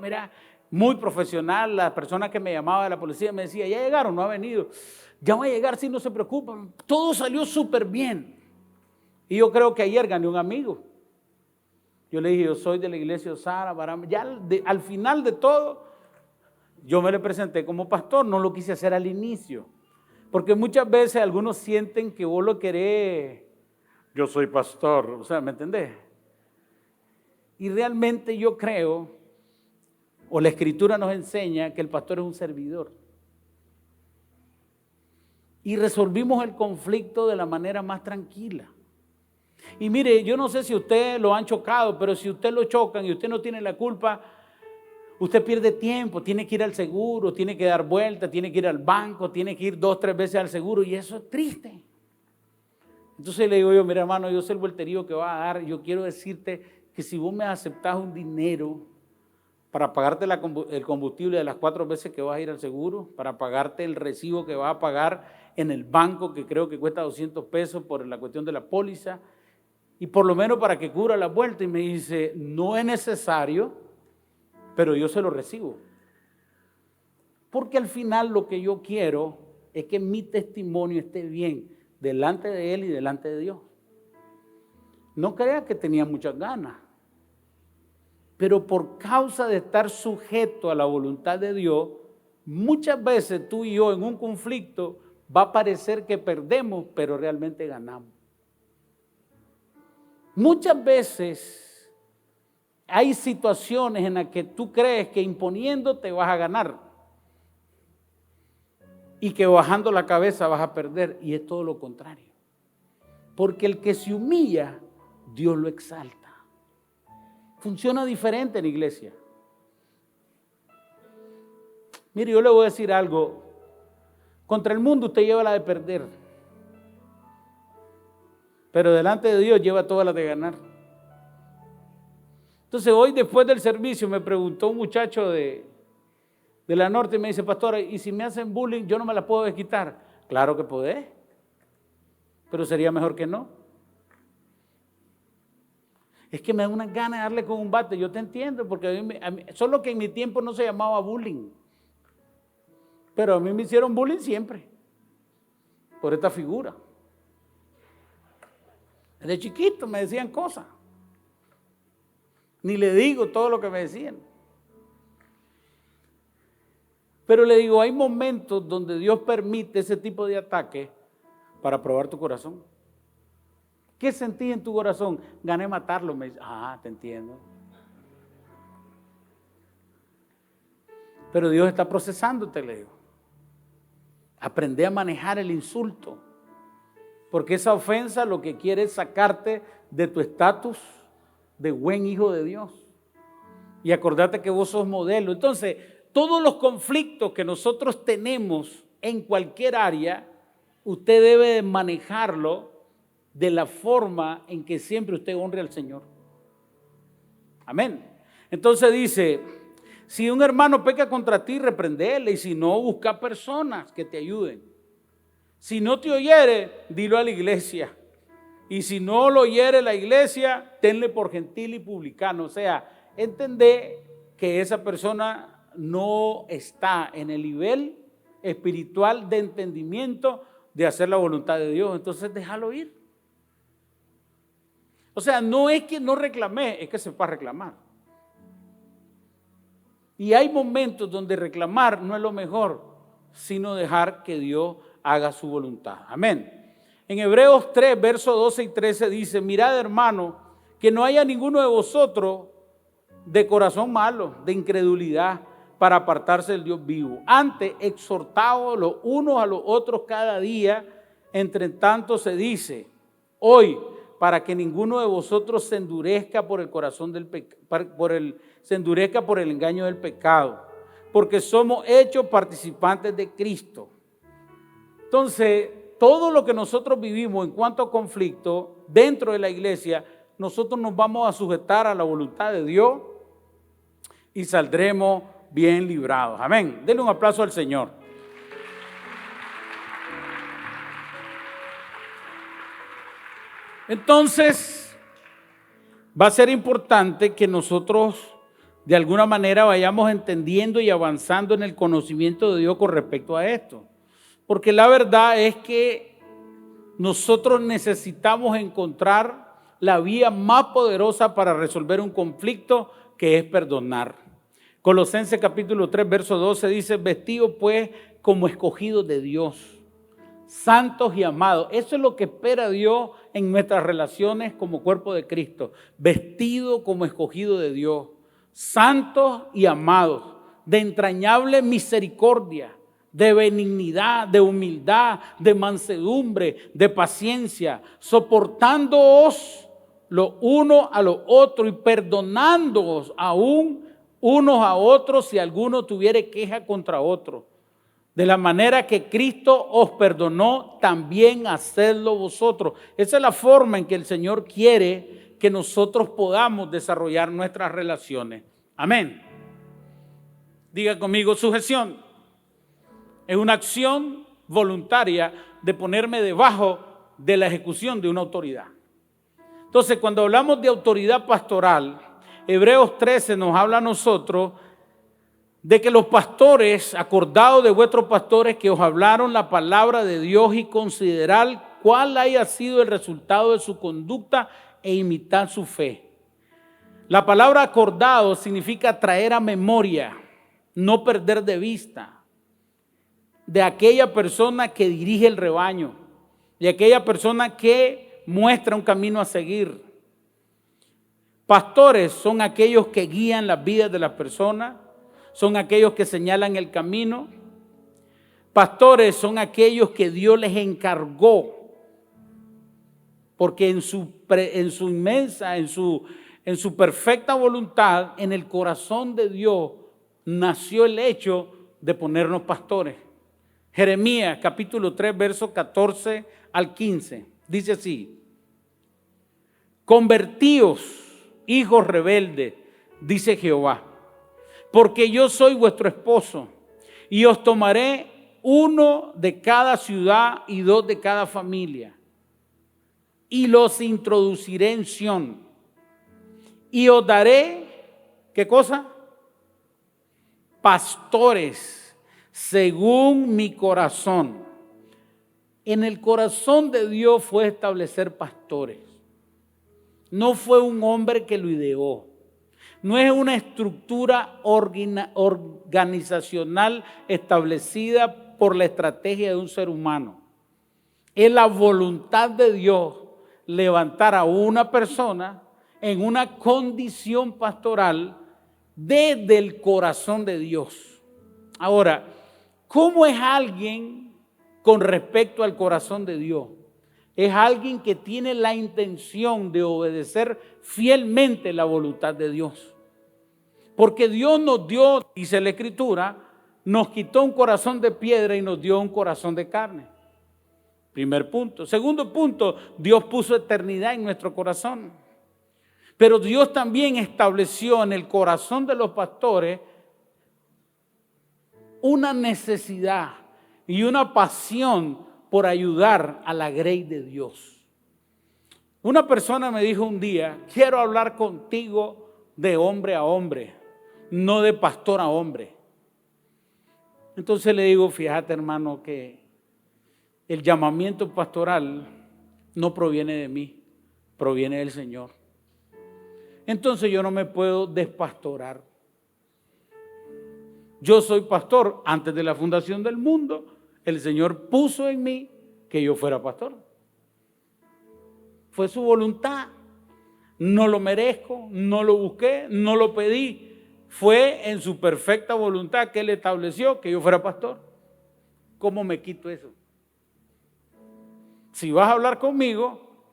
mira, muy profesional. La persona que me llamaba de la policía me decía, ya llegaron, no ha venido. Ya va a llegar, sí, no se preocupen. Todo salió súper bien. Y yo creo que ayer gané un amigo. Yo le dije, yo soy de la iglesia Osara. Ya al final de todo, yo me le presenté como pastor. No lo quise hacer al inicio. Porque muchas veces algunos sienten que vos lo querés. Yo soy pastor, o sea, ¿me entendés? Y realmente yo creo, o la Escritura nos enseña, que el pastor es un servidor. Y resolvimos el conflicto de la manera más tranquila. Y mire, yo no sé si usted lo han chocado, pero si usted lo chocan y usted no tiene la culpa, usted pierde tiempo, tiene que ir al seguro, tiene que dar vuelta, tiene que ir al banco, tiene que ir 2 o 3 veces al seguro, y eso es triste. Entonces le digo yo, mira hermano, yo sé el vuelterío que va a dar, yo quiero decirte que si vos me aceptás un dinero para pagarte el combustible de las 4 veces que vas a ir al seguro, para pagarte el recibo que vas a pagar en el banco, que creo que cuesta 200 pesos por la cuestión de la póliza, y por lo menos para que cubra la vuelta. Y me dice, no es necesario, pero yo se lo recibo. Porque al final lo que yo quiero es que mi testimonio esté bien delante de él y delante de Dios. No crea que tenía muchas ganas, pero por causa de estar sujeto a la voluntad de Dios, muchas veces tú y yo en un conflicto va a parecer que perdemos, pero realmente ganamos. Muchas veces hay situaciones en las que tú crees que imponiendo te vas a ganar y que bajando la cabeza vas a perder, y es todo lo contrario. Porque el que se humilla, Dios lo exalta. Funciona diferente en la iglesia. Mire, yo le voy a decir algo. Contra el mundo usted lleva la de perder, pero delante de Dios lleva todas las de ganar. Entonces hoy, después del servicio, me preguntó un muchacho de la norte y me dice, pastora, ¿y si me hacen bullying yo no me la puedo desquitar? Claro que podés, pero sería mejor que no. Es que me da una gana de darle con un bate. Yo te entiendo, porque solo que en mi tiempo no se llamaba bullying, pero a mí me hicieron bullying siempre por esta figura. Desde chiquito me decían cosas, ni le digo todo lo que me decían. Pero le digo, hay momentos donde Dios permite ese tipo de ataque para probar tu corazón. ¿Qué sentí en tu corazón? Gané matarlo. Me dice, te entiendo. Pero Dios está procesándote, le digo. Aprende a manejar el insulto, porque esa ofensa lo que quiere es sacarte de tu estatus de buen hijo de Dios. Y acordate que vos sos modelo. Entonces, todos los conflictos que nosotros tenemos en cualquier área, usted debe de manejarlo de la forma en que siempre usted honre al Señor. Amén. Entonces dice, si un hermano peca contra ti, reprendele, y si no, busca personas que te ayuden. Si no te oyere, dilo a la iglesia. Y si no lo oyere la iglesia, tenle por gentil y publicano. O sea, entender que esa persona no está en el nivel espiritual de entendimiento de hacer la voluntad de Dios. Entonces déjalo ir. O sea, no es que no reclamé, es que sepa reclamar. Y hay momentos donde reclamar no es lo mejor, sino dejar que Dios haga su voluntad. Amén. En Hebreos 3, versos 12 y 13 dice: mirad, hermano, que no haya ninguno de vosotros de corazón malo, de incredulidad, para apartarse del Dios vivo. Antes, exhortaos los unos a los otros cada día, entre tanto se dice, hoy, para que ninguno de vosotros se endurezca por el corazón del se endurezca por el engaño del pecado, porque somos hechos participantes de Cristo. Entonces, todo lo que nosotros vivimos en cuanto a conflicto dentro de la iglesia, nosotros nos vamos a sujetar a la voluntad de Dios y saldremos bien librados. Amén. Denle un aplauso al Señor. Entonces, va a ser importante que nosotros de alguna manera vayamos entendiendo y avanzando en el conocimiento de Dios con respecto a esto. Porque la verdad es que nosotros necesitamos encontrar la vía más poderosa para resolver un conflicto, que es perdonar. Colosenses capítulo 3, verso 12 dice: vestidos pues como escogidos de Dios, santos y amados. Eso es lo que espera Dios en nuestras relaciones como cuerpo de Cristo. Vestidos como escogidos de Dios, santos y amados, de entrañable misericordia, de benignidad, de humildad, de mansedumbre, de paciencia, soportándoos los unos a los otros y perdonándoos aún unos a otros si alguno tuviere queja contra otro. De la manera que Cristo os perdonó, también hacedlo vosotros. Esa es la forma en que el Señor quiere que nosotros podamos desarrollar nuestras relaciones. Amén. Diga conmigo: sujeción es una acción voluntaria de ponerme debajo de la ejecución de una autoridad. Entonces, cuando hablamos de autoridad pastoral, Hebreos 13 nos habla a nosotros de que los pastores, acordados de vuestros pastores que os hablaron la palabra de Dios, y considerar cuál haya sido el resultado de su conducta e imitar su fe. La palabra acordado significa traer a memoria, no perder de vista, de aquella persona que dirige el rebaño, de aquella persona que muestra un camino a seguir. Pastores son aquellos que guían las vidas de las personas, son aquellos que señalan el camino. Pastores son aquellos que Dios les encargó, porque en su perfecta voluntad, en el corazón de Dios, nació el hecho de ponernos pastores. Jeremías capítulo 3, versos 14 al 15, dice así: convertíos, hijos rebeldes, dice Jehová, porque yo soy vuestro esposo, y os tomaré uno de cada ciudad y dos de cada familia, y los introduciré en Sión, y os daré, ¿qué cosa? Pastores según mi corazón. En el corazón de Dios fue establecer pastores. No fue un hombre que lo ideó. No es una estructura organizacional establecida por la estrategia de un ser humano. Es la voluntad de Dios levantar a una persona en una condición pastoral desde el corazón de Dios. Ahora, ¿cómo es alguien con respecto al corazón de Dios? Es alguien que tiene la intención de obedecer fielmente la voluntad de Dios. Porque Dios nos dio, dice la Escritura, nos quitó un corazón de piedra y nos dio un corazón de carne. Primer punto. Segundo punto, Dios puso eternidad en nuestro corazón. Pero Dios también estableció en el corazón de los pastores una necesidad y una pasión por ayudar a la grey de Dios. Una persona me dijo un día: quiero hablar contigo de hombre a hombre, no de pastor a hombre. Entonces le digo, fíjate hermano, que el llamamiento pastoral no proviene de mí, proviene del Señor. Entonces yo no me puedo despastorar. Yo soy pastor. Antes de la fundación del mundo, el Señor puso en mí que yo fuera pastor. Fue su voluntad. No lo merezco, no lo busqué, no lo pedí. Fue en su perfecta voluntad que Él estableció que yo fuera pastor. ¿Cómo me quito eso? Si vas a hablar conmigo,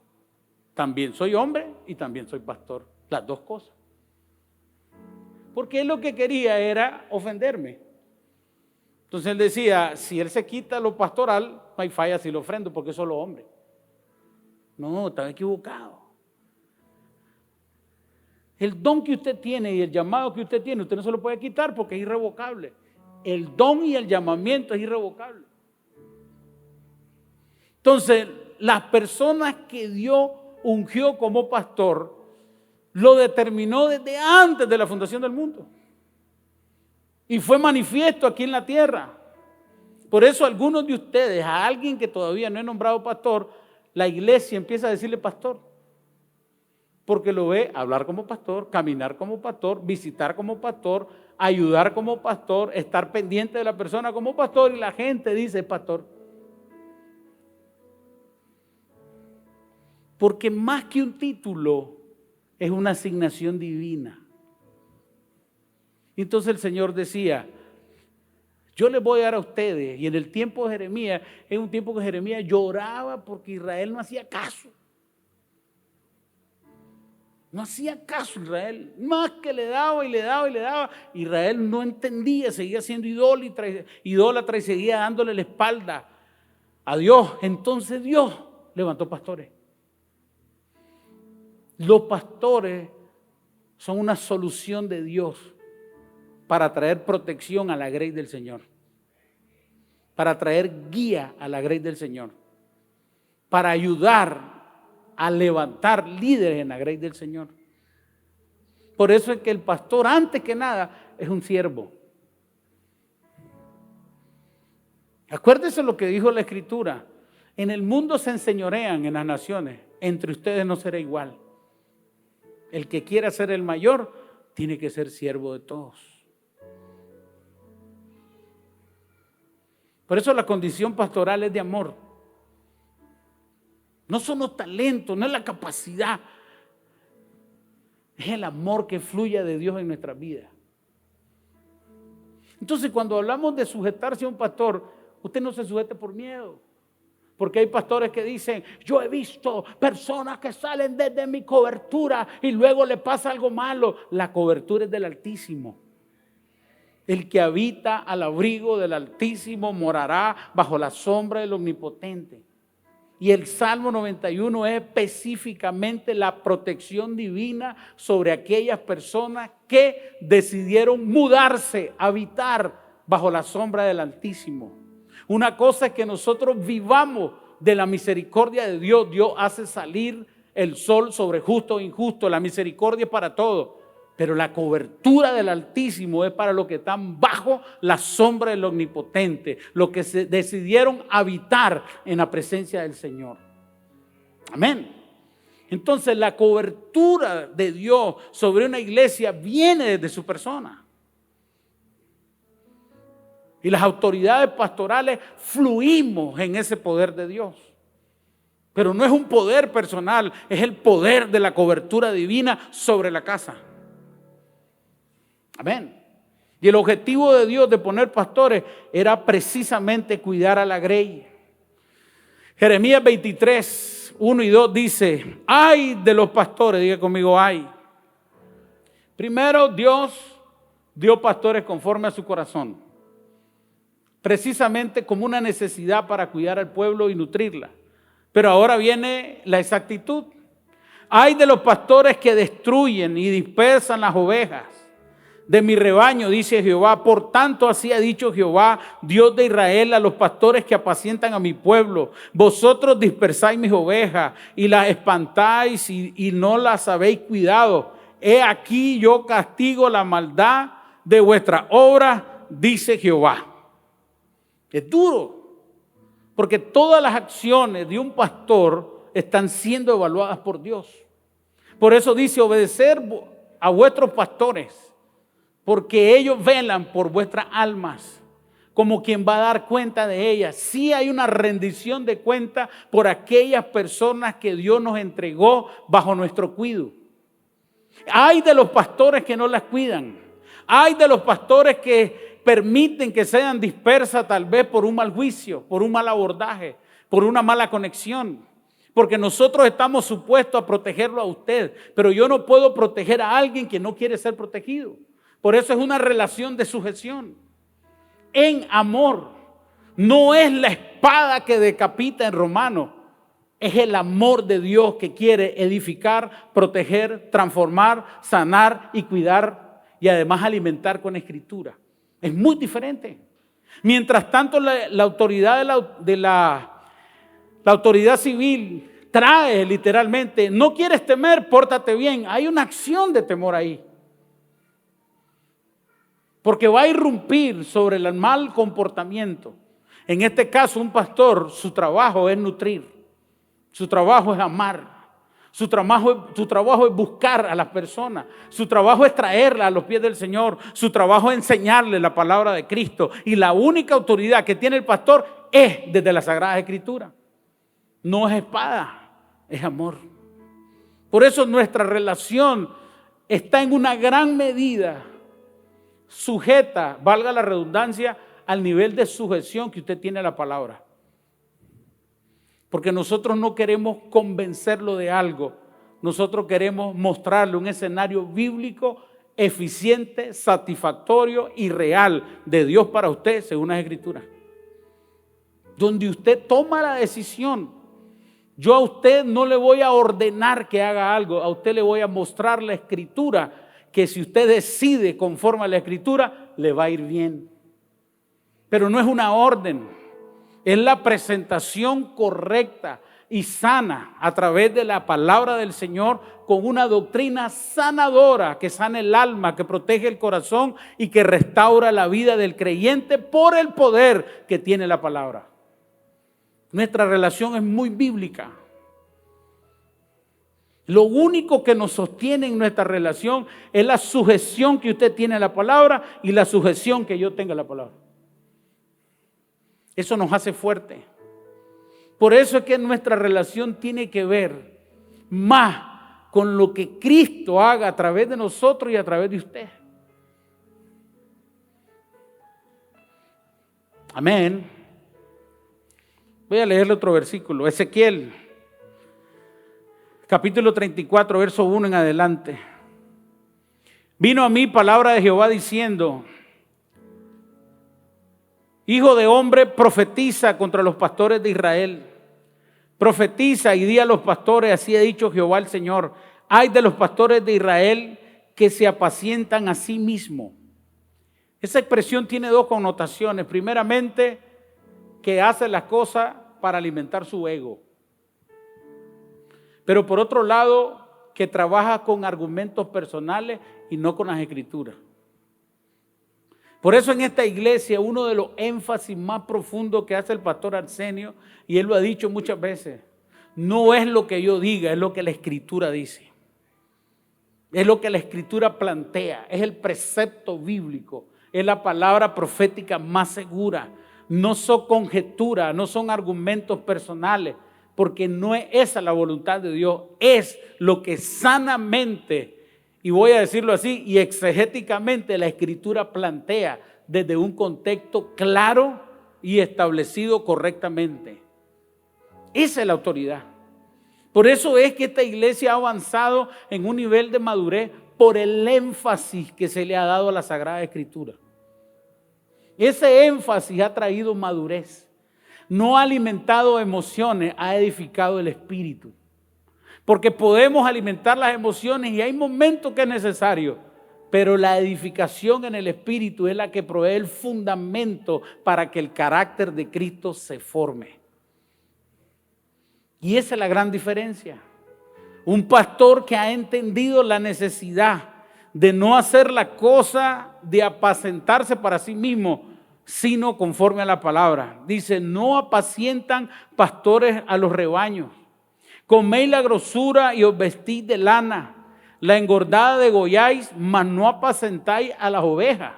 también soy hombre y también soy pastor. Las dos cosas. Porque Él lo que quería era ofenderme. Entonces Él decía, si Él se quita lo pastoral, no hay falla si lo ofrendo porque es solo hombre. No, estaba equivocado. El don que usted tiene y el llamado que usted tiene, usted no se lo puede quitar porque es irrevocable. El don y el llamamiento es irrevocable. Entonces, las personas que Dios ungió como pastor, lo determinó desde antes de la fundación del mundo. Y fue manifiesto aquí en la tierra. Por eso algunos de ustedes, a alguien que todavía no he nombrado pastor, la iglesia empieza a decirle pastor. Porque lo ve hablar como pastor, caminar como pastor, visitar como pastor, ayudar como pastor, estar pendiente de la persona como pastor, y la gente dice pastor. Porque más que un título, es una asignación divina. Entonces el Señor decía, yo les voy a dar a ustedes, y en el tiempo de Jeremías, es un tiempo que Jeremías lloraba porque Israel no hacía caso. No hacía caso Israel, más que le daba y le daba y le daba. Israel no entendía, seguía siendo idólatra y seguía dándole la espalda a Dios. Entonces Dios levantó pastores. Los pastores son una solución de Dios para traer protección a la grey del Señor, para traer guía a la grey del Señor, para ayudar a levantar líderes en la grey del Señor. Por eso es que el pastor, antes que nada, es un siervo. Acuérdese lo que dijo la Escritura: en el mundo se enseñorean en las naciones, entre ustedes no será igual. El que quiera ser el mayor tiene que ser siervo de todos. Por eso la condición pastoral es de amor. No son los talentos, no es la capacidad, es el amor que fluye de Dios en nuestra vida. Entonces, cuando hablamos de sujetarse a un pastor, usted no se sujete por miedo. Porque hay pastores que dicen, yo he visto personas que salen desde mi cobertura y luego le pasa algo malo. La cobertura es del Altísimo. El que habita al abrigo del Altísimo morará bajo la sombra del Omnipotente. Y el Salmo 91 es específicamente la protección divina sobre aquellas personas que decidieron mudarse, habitar bajo la sombra del Altísimo. Una cosa es que nosotros vivamos de la misericordia de Dios. Dios hace salir el sol sobre justo e injusto. La misericordia es para todo. Pero la cobertura del Altísimo es para los que están bajo la sombra del Omnipotente, los que se decidieron habitar en la presencia del Señor. Amén. Entonces la cobertura de Dios sobre una iglesia viene desde su persona. Y las autoridades pastorales fluimos en ese poder de Dios. Pero no es un poder personal, es el poder de la cobertura divina sobre la casa. Amén. Y el objetivo de Dios de poner pastores era precisamente cuidar a la grey. Jeremías 23, 1 y 2 dice, ay de los pastores, diga conmigo, ay. Primero, Dios dio pastores conforme a su corazón, precisamente como una necesidad para cuidar al pueblo y nutrirla. Pero ahora viene la exactitud. Ay de los pastores que destruyen y dispersan las ovejas de mi rebaño, dice Jehová. Por tanto, así ha dicho Jehová, Dios de Israel, a los pastores que apacientan a mi pueblo: vosotros dispersáis mis ovejas y las espantáis y no las habéis cuidado. He aquí yo castigo la maldad de vuestras obras, dice Jehová. Es duro, porque todas las acciones de un pastor están siendo evaluadas por Dios. Por eso dice, obedecer a vuestros pastores, porque ellos velan por vuestras almas, como quien va a dar cuenta de ellas. Sí hay una rendición de cuenta por aquellas personas que Dios nos entregó bajo nuestro cuidado. Hay de los pastores que no las cuidan. Hay de los pastores que permiten que sean dispersas tal vez por un mal juicio, por un mal abordaje, por una mala conexión. Porque nosotros estamos supuestos a protegerlo a usted, pero yo no puedo proteger a alguien que no quiere ser protegido. Por eso es una relación de sujeción. En amor. No es la espada que decapita en Romanos. Es el amor de Dios que quiere edificar, proteger, transformar, sanar y cuidar y además alimentar con escritura. Es muy diferente. Mientras tanto la autoridad la autoridad civil trae literalmente, no quieres temer, pórtate bien. Hay una acción de temor ahí. Porque va a irrumpir sobre el mal comportamiento. En este caso, un pastor, su trabajo es nutrir. Su trabajo es amar. Su trabajo es buscar a las personas. Su trabajo es traerlas a los pies del Señor. Su trabajo es enseñarle la palabra de Cristo. Y la única autoridad que tiene el pastor es desde la Sagrada Escritura. No es espada, es amor. Por eso nuestra relación está en una gran medida sujeta, valga la redundancia, al nivel de sujeción que usted tiene a la palabra. Porque nosotros no queremos convencerlo de algo, nosotros queremos mostrarle un escenario bíblico eficiente, satisfactorio y real de Dios para usted según las Escrituras. Donde usted toma la decisión. Yo a usted no le voy a ordenar que haga algo, a usted le voy a mostrar la Escritura, que si usted decide conforme a la Escritura, le va a ir bien. Pero no es una orden, es la presentación correcta y sana a través de la palabra del Señor con una doctrina sanadora que sana el alma, que protege el corazón y que restaura la vida del creyente por el poder que tiene la palabra. Nuestra relación es muy bíblica. Lo único que nos sostiene en nuestra relación es la sujeción que usted tiene a la palabra y la sujeción que yo tenga a la palabra. Eso nos hace fuerte. Por eso es que nuestra relación tiene que ver más con lo que Cristo haga a través de nosotros y a través de usted. Amén. Voy a leerle otro versículo. Ezequiel, capítulo 34, verso 1 en adelante. Vino a mí palabra de Jehová diciendo: Hijo de hombre, profetiza contra los pastores de Israel. Profetiza y di a los pastores, así ha dicho Jehová el Señor: ay de los pastores de Israel que se apacientan a sí mismos. Esa expresión tiene dos connotaciones. Primeramente, que hace las cosas para alimentar su ego. Pero por otro lado, que trabaja con argumentos personales y no con las Escrituras. Por eso en esta iglesia uno de los énfasis más profundos que hace el pastor Arsenio, y él lo ha dicho muchas veces, no es lo que yo diga, es lo que la Escritura dice. Es lo que la Escritura plantea, es el precepto bíblico, es la palabra profética más segura. No son conjeturas, no son argumentos personales, porque no es esa la voluntad de Dios, es lo que sanamente, y voy a decirlo así, y exegéticamente la Escritura plantea desde un contexto claro y establecido correctamente. Esa es la autoridad. Por eso es que esta iglesia ha avanzado en un nivel de madurez por el énfasis que se le ha dado a la Sagrada Escritura. Ese énfasis ha traído madurez. No ha alimentado emociones, ha edificado el espíritu. Porque podemos alimentar las emociones y hay momentos que es necesario, pero la edificación en el espíritu es la que provee el fundamento para que el carácter de Cristo se forme. Y esa es la gran diferencia. Un pastor que ha entendido la necesidad de no hacer la cosa de apacentarse para sí mismo, sino conforme a la palabra. Dice, no apacientan pastores a los rebaños. Coméis la grosura y os vestís de lana. La engordada degolláis, mas no apacentáis a las ovejas.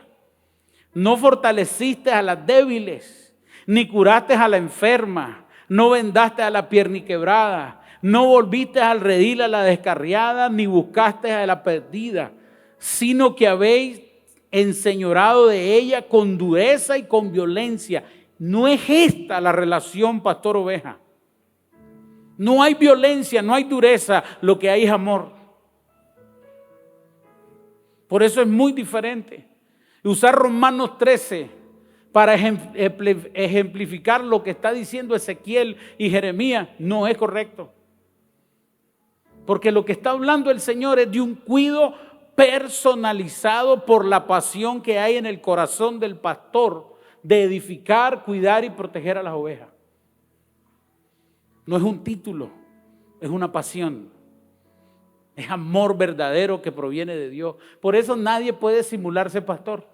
No fortaleciste a las débiles, ni curaste a la enferma. No vendaste a la pierniquebrada. No volviste al redil a la descarriada, ni buscaste a la perdida, sino que habéis enseñorado de ella con dureza y con violencia. No es esta la relación pastor-oveja. No hay violencia, no hay dureza, lo que hay es amor. Por eso es muy diferente. Usar Romanos 13 para ejemplificar lo que está diciendo Ezequiel y Jeremías no es correcto. Porque lo que está hablando el Señor es de un cuidado personalizado por la pasión que hay en el corazón del pastor de edificar, cuidar y proteger a las ovejas. No es un título, es una pasión. Es amor verdadero que proviene de Dios. Por eso nadie puede simularse pastor.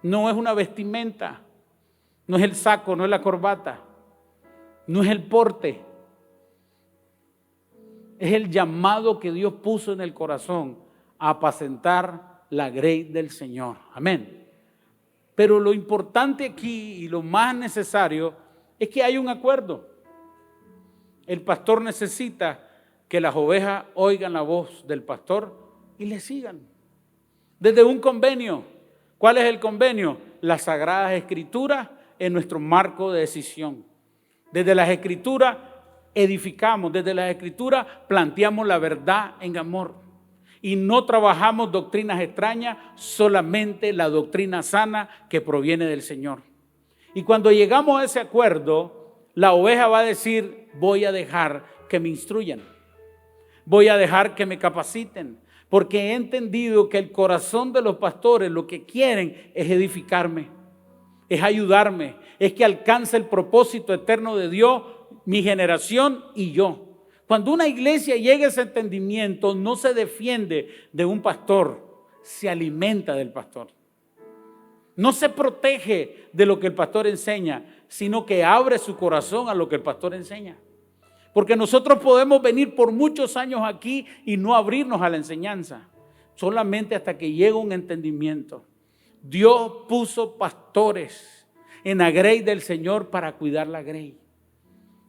No es una vestimenta, no es el saco, no es la corbata, no es el porte. Es el llamado que Dios puso en el corazón a apacentar la grey del Señor. Amén. Pero lo importante aquí y lo más necesario es que hay un acuerdo. El pastor necesita que las ovejas oigan la voz del pastor y le sigan. Desde un convenio. ¿Cuál es el convenio? Las Sagradas Escrituras en nuestro marco de decisión. Desde las Escrituras edificamos, desde las Escrituras planteamos la verdad en amor. Y no trabajamos doctrinas extrañas, solamente la doctrina sana que proviene del Señor. Y cuando llegamos a ese acuerdo, la oveja va a decir, voy a dejar que me instruyan, voy a dejar que me capaciten, porque he entendido que el corazón de los pastores lo que quieren es edificarme, es ayudarme, es que alcance el propósito eterno de Dios, mi generación y yo. Cuando una iglesia llega a ese entendimiento, no se defiende de un pastor, se alimenta del pastor. No se protege de lo que el pastor enseña, sino que abre su corazón a lo que el pastor enseña. Porque nosotros podemos venir por muchos años aquí y no abrirnos a la enseñanza, solamente hasta que llegue un entendimiento. Dios puso pastores en la grey del Señor para cuidar la grey.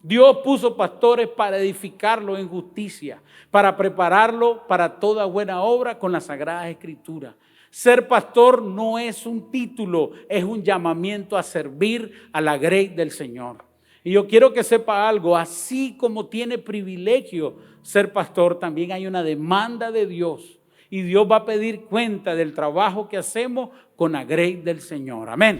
Dios puso pastores para edificarlo en justicia, para prepararlo para toda buena obra con las Sagradas Escrituras. Ser pastor no es un título, es un llamamiento a servir a la grey del Señor. Y yo quiero que sepa algo, así como tiene privilegio ser pastor, también hay una demanda de Dios. Y Dios va a pedir cuenta del trabajo que hacemos con la grey del Señor. Amén.